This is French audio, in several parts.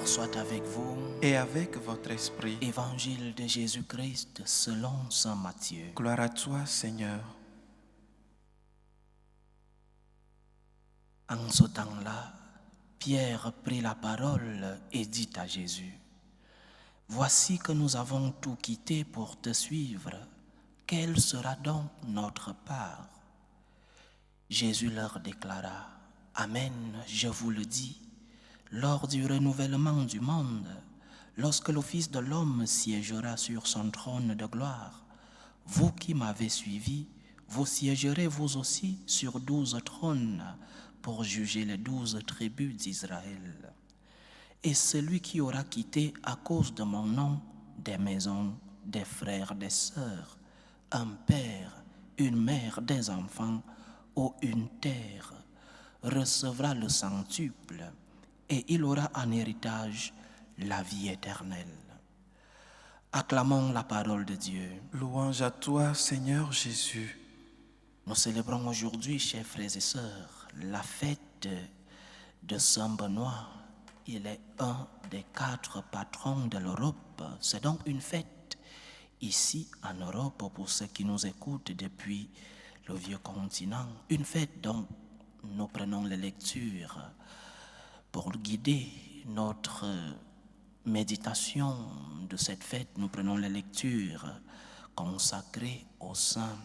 soit avec vous. Et avec votre esprit. Évangile de Jésus-Christ selon saint Matthieu. Gloire à toi, Seigneur. En ce temps-là, Pierre prit la parole et dit à Jésus: Voici que nous avons tout quitté pour te suivre. Quelle sera donc notre part? Jésus leur déclara: Amen, je vous le dis, lors du renouvellement du monde, lorsque le Fils de l'homme siégera sur son trône de gloire, vous qui m'avez suivi, vous siégerez vous aussi sur 12 trônes pour juger les 12 tribus d'Israël. Et celui qui aura quitté à cause de mon nom des maisons, des frères, des sœurs, un père, une mère, des enfants ou une terre, recevra le centuple et il aura en héritage la vie éternelle. Acclamons la parole de Dieu. Louange à toi, Seigneur Jésus. Nous célébrons aujourd'hui, chers frères et sœurs, la fête de Saint Benoît. Il est un des 4 patrons de l'Europe. C'est donc une fête ici en Europe pour ceux qui nous écoutent depuis le vieux continent. Une fête dont nous prenons les lectures pour guider notre méditation de cette fête. Nous prenons les lectures consacrées au Saint.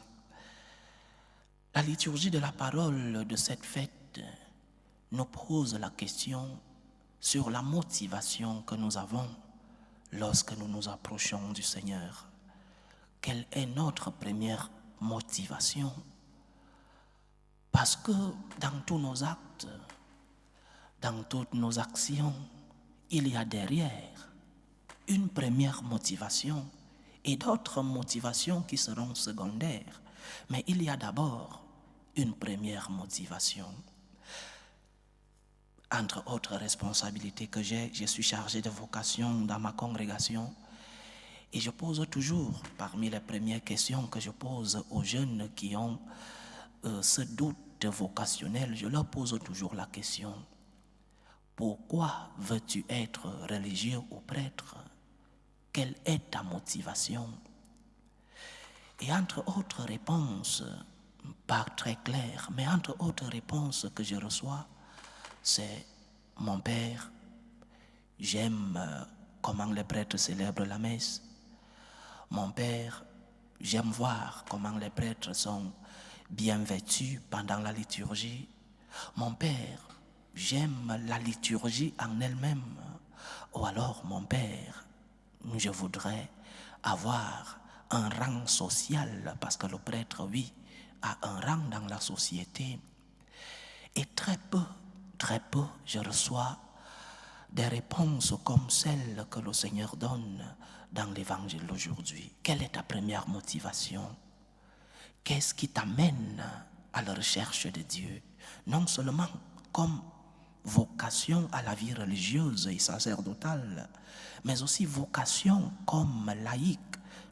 La liturgie de la parole de cette fête nous pose la question sur la motivation que nous avons lorsque nous nous approchons du Seigneur. Quelle est notre première motivation? Parce que dans tous nos actes, dans toutes nos actions, il y a derrière une première motivation et d'autres motivations qui seront secondaires. Mais il y a d'abord une première motivation. Entre autres responsabilités que j'ai, je suis chargé de vocation dans ma congrégation et je pose toujours, parmi les premières questions que je pose aux jeunes qui ont ce doute vocationnel, je leur pose toujours la question: pourquoi veux-tu être religieux ou prêtre? Quelle est ta motivation? Et entre autres réponses, pas très claires, mais entre autres réponses que je reçois, c'est: mon père, j'aime comment les prêtres célèbrent la messe. Mon père, j'aime voir comment les prêtres sont bien vêtus pendant la liturgie. Mon père, j'aime la liturgie en elle-même. Ou alors, mon père, je voudrais avoir un rang social, parce que le prêtre, oui, a un rang dans la société. Et très peu, je reçois des réponses comme celles que le Seigneur donne dans l'Évangile d'aujourd'hui. Quelle est ta première motivation? Qu'est-ce qui t'amène à la recherche de Dieu? Non seulement comme vocation à la vie religieuse et sacerdotale, mais aussi vocation comme laïque.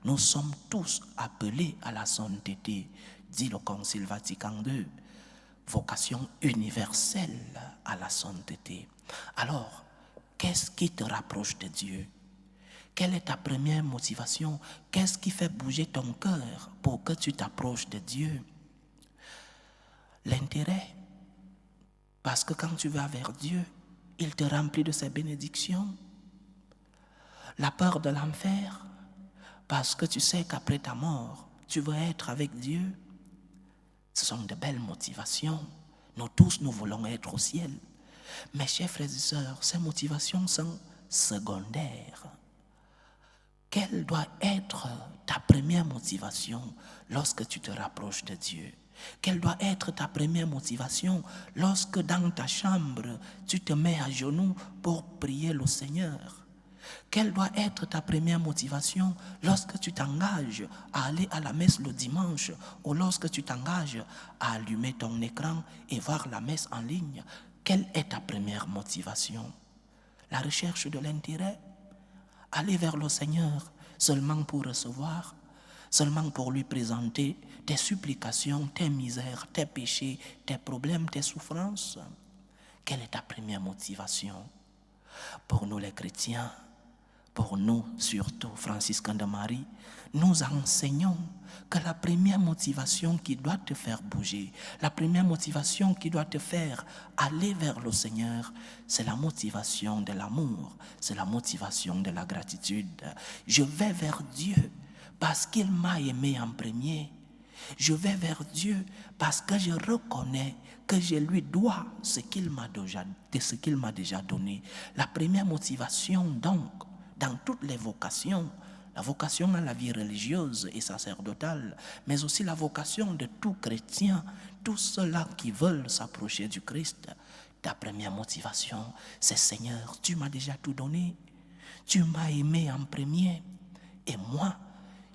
Nous sommes tous appelés à la sainteté, dit le Concile Vatican II. Vocation universelle à la sainteté. Alors, qu'est-ce qui te rapproche de Dieu? Quelle est ta première motivation? Qu'est-ce qui fait bouger ton cœur pour que tu t'approches de Dieu? L'intérêt. Parce que quand tu vas vers Dieu, il te remplit de ses bénédictions. La peur de l'enfer, parce que tu sais qu'après ta mort, tu vas être avec Dieu. Ce sont de belles motivations. Nous tous, nous voulons être au ciel. Mais chers frères et sœurs, ces motivations sont secondaires. Quelle doit être ta première motivation lorsque tu te rapproches de Dieu? Quelle doit être ta première motivation lorsque dans ta chambre, tu te mets à genoux pour prier le Seigneur? Quelle doit être ta première motivation lorsque tu t'engages à aller à la messe le dimanche ou lorsque tu t'engages à allumer ton écran et voir la messe en ligne? Quelle est ta première motivation? La recherche de l'intérêt? Aller vers le Seigneur seulement pour recevoir? Seulement pour lui présenter tes supplications, tes misères, tes péchés, tes problèmes, tes souffrances? Quelle est ta première motivation? Pour nous les chrétiens, pour nous surtout franciscains de Marie, nous enseignons que la première motivation qui doit te faire bouger, la première motivation qui doit te faire aller vers le Seigneur, c'est la motivation de l'amour, c'est la motivation de la gratitude. Je vais vers Dieu parce qu'il m'a aimé en premier. Je vais vers Dieu parce que je reconnais que je lui dois ce qu'il m'a déjà donné. La première motivation donc, dans toutes les vocations, la vocation à la vie religieuse et sacerdotale, mais aussi la vocation de tout chrétien, tous ceux-là qui veulent s'approcher du Christ, ta première motivation, c'est Seigneur, tu m'as déjà tout donné, tu m'as aimé en premier, et moi,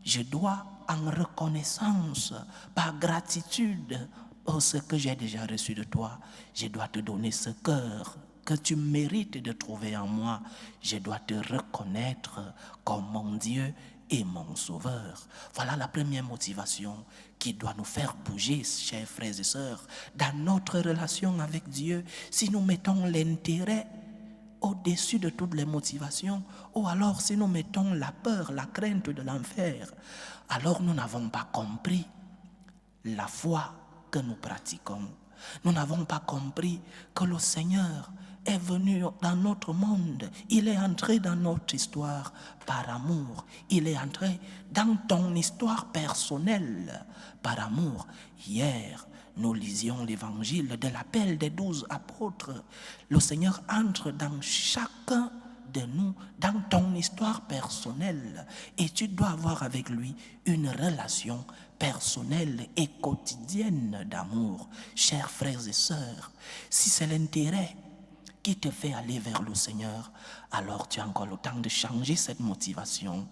je dois en reconnaissance, par gratitude pour ce que j'ai déjà reçu de toi, je dois te donner ce cœur que tu mérites de trouver en moi. Je dois te reconnaître comme mon Dieu et mon Sauveur. Voilà la première motivation qui doit nous faire bouger, chers frères et sœurs, dans notre relation avec Dieu. Si nous mettons l'intérêt au-dessus de toutes les motivations, ou alors si nous mettons la peur, la crainte de l'enfer, alors nous n'avons pas compris la foi que nous pratiquons. Nous n'avons pas compris que le Seigneur est venu dans notre monde. Il est entré dans notre histoire par amour. Il est entré dans ton histoire personnelle par amour. Hier, nous lisions l'évangile de l'appel des 12 apôtres. Le Seigneur entre dans chacun de nous, dans ton histoire personnelle. Et tu dois avoir avec lui une relation personnelle et quotidienne d'amour. Chers frères et sœurs, si c'est l'intérêt qui te fait aller vers le Seigneur, alors tu as encore le temps de changer cette motivation.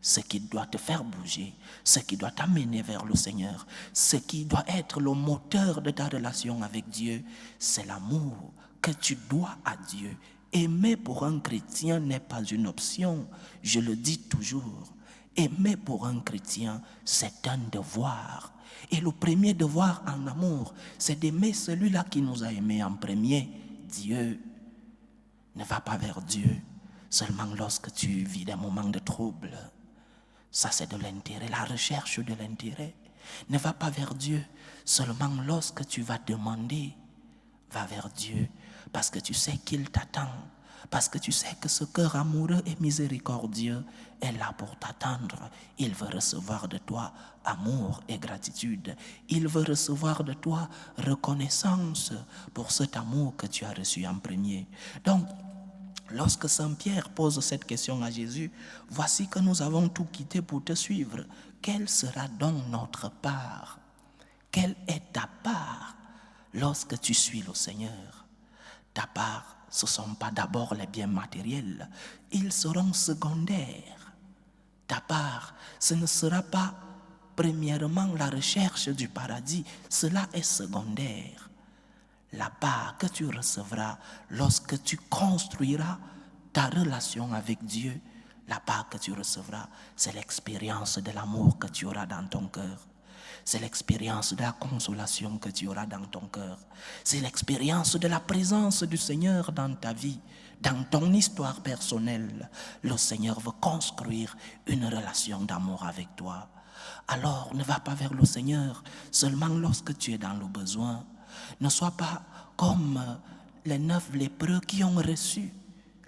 Ce qui doit te faire bouger, ce qui doit t'amener vers le Seigneur, ce qui doit être le moteur de ta relation avec Dieu, c'est l'amour que tu dois à Dieu. Aimer pour un chrétien n'est pas une option, je le dis toujours. Aimer pour un chrétien, c'est un devoir. Et le premier devoir en amour, c'est d'aimer celui-là qui nous a aimés en premier, Dieu. Ne va pas vers Dieu seulement lorsque tu vis des moments de trouble. Ça, c'est de l'intérêt, la recherche de l'intérêt. Ne va pas vers Dieu seulement lorsque tu vas demander. Va vers Dieu parce que tu sais qu'il t'attend. Parce que tu sais que ce cœur amoureux et miséricordieux est là pour t'attendre. Il veut recevoir de toi amour et gratitude. Il veut recevoir de toi reconnaissance pour cet amour que tu as reçu en premier. Donc, lorsque Saint Pierre pose cette question à Jésus, voici que nous avons tout quitté pour te suivre. Quelle sera donc notre part? Quelle est ta part lorsque tu suis le Seigneur? Ta part, ce ne sont pas d'abord les biens matériels, ils seront secondaires. Ta part, ce ne sera pas premièrement la recherche du paradis, cela est secondaire. La part que tu recevras lorsque tu construiras ta relation avec Dieu, la part que tu recevras, c'est l'expérience de l'amour que tu auras dans ton cœur. C'est l'expérience de la consolation que tu auras dans ton cœur. C'est l'expérience de la présence du Seigneur dans ta vie, dans ton histoire personnelle. Le Seigneur veut construire une relation d'amour avec toi. Alors, ne va pas vers le Seigneur seulement lorsque tu es dans le besoin. Ne sois pas comme les 9 lépreux qui ont reçu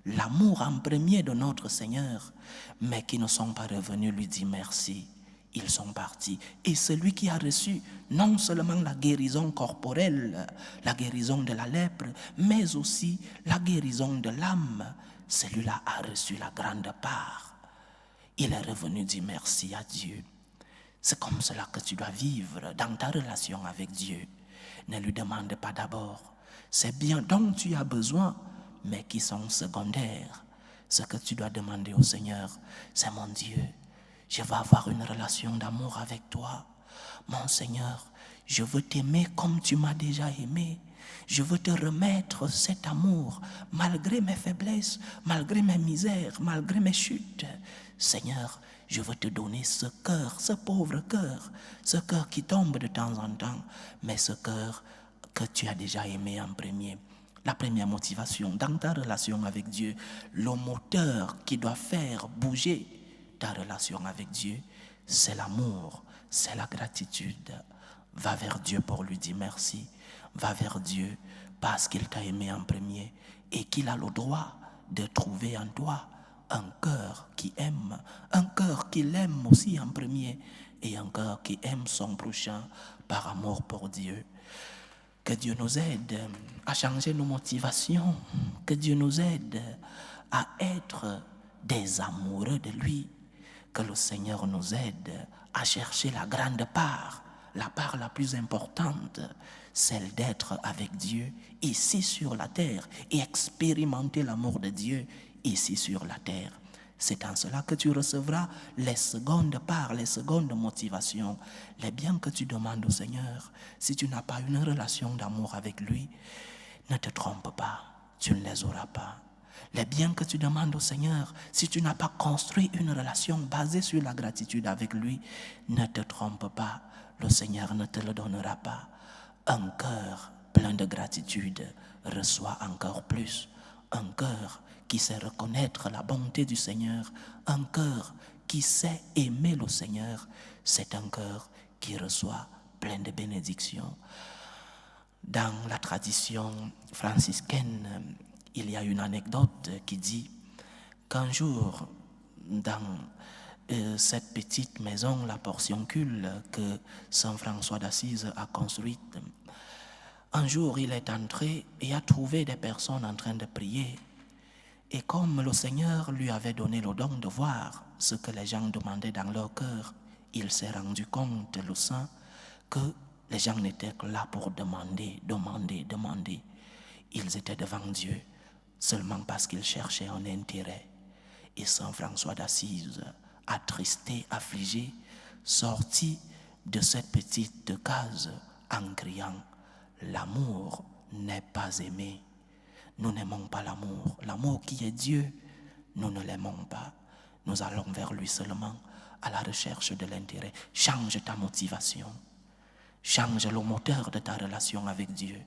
l'amour en premier de notre Seigneur, mais qui ne sont pas revenus lui dire merci. Ils sont partis. Et celui qui a reçu non seulement la guérison corporelle, la guérison de la lèpre, mais aussi la guérison de l'âme, celui-là a reçu la grande part. Il est revenu dire merci à Dieu. C'est comme cela que tu dois vivre dans ta relation avec Dieu. Ne lui demande pas d'abord. C'est bien dont tu as besoin, mais qui sont secondaires. Ce que tu dois demander au Seigneur, c'est mon Dieu. Je veux avoir une relation d'amour avec toi. Mon Seigneur, je veux t'aimer comme tu m'as déjà aimé. Je veux te remettre cet amour, malgré mes faiblesses, malgré mes misères, malgré mes chutes. Seigneur, je veux te donner ce cœur, ce pauvre cœur, ce cœur qui tombe de temps en temps, mais ce cœur que tu as déjà aimé en premier. La première motivation dans ta relation avec Dieu, le moteur qui doit faire bouger ta relation avec Dieu, c'est l'amour, c'est la gratitude. Va vers Dieu pour lui dire merci. Va vers Dieu parce qu'il t'a aimé en premier et qu'il a le droit de trouver en toi un cœur qui aime, un cœur qui l'aime aussi en premier et un cœur qui aime son prochain par amour pour Dieu. Que Dieu nous aide à changer nos motivations, que Dieu nous aide à être des amoureux de lui, que le Seigneur nous aide à chercher la grande part, la part la plus importante, celle d'être avec Dieu ici sur la terre et expérimenter l'amour de Dieu ici sur la terre. C'est en cela que tu recevras les secondes parts, les secondes motivations, les biens que tu demandes au Seigneur. Si tu n'as pas une relation d'amour avec lui, ne te trompe pas, tu ne les auras pas. Les biens que tu demandes au Seigneur, si tu n'as pas construit une relation basée sur la gratitude avec lui, ne te trompe pas, le Seigneur ne te le donnera pas. Un cœur plein de gratitude reçoit encore plus. Un cœur qui sait reconnaître la bonté du Seigneur, un cœur qui sait aimer le Seigneur, c'est un cœur qui reçoit plein de bénédictions. Dans la tradition franciscaine, il y a une anecdote qui dit qu'un jour, dans cette petite maison, la portioncule que Saint François d'Assise a construite, un jour il est entré et a trouvé des personnes en train de prier. Et comme le Seigneur lui avait donné le don de voir ce que les gens demandaient dans leur cœur, il s'est rendu compte, le Saint, que les gens n'étaient que là pour demander. Ils étaient devant Dieu seulement parce qu'ils cherchaient un intérêt. Et Saint François d'Assise, attristé, affligé, sortit de cette petite case en criant « L'amour n'est pas aimé ». Nous n'aimons pas l'amour. L'amour qui est Dieu, nous ne l'aimons pas. Nous allons vers lui seulement à la recherche de l'intérêt. Change ta motivation. Change le moteur de ta relation avec Dieu.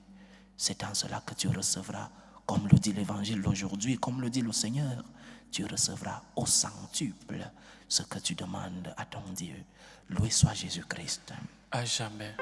C'est en cela que tu recevras, comme le dit l'Évangile d'aujourd'hui, comme le dit le Seigneur, tu recevras au centuple ce que tu demandes à ton Dieu. Loué soit Jésus-Christ. À jamais.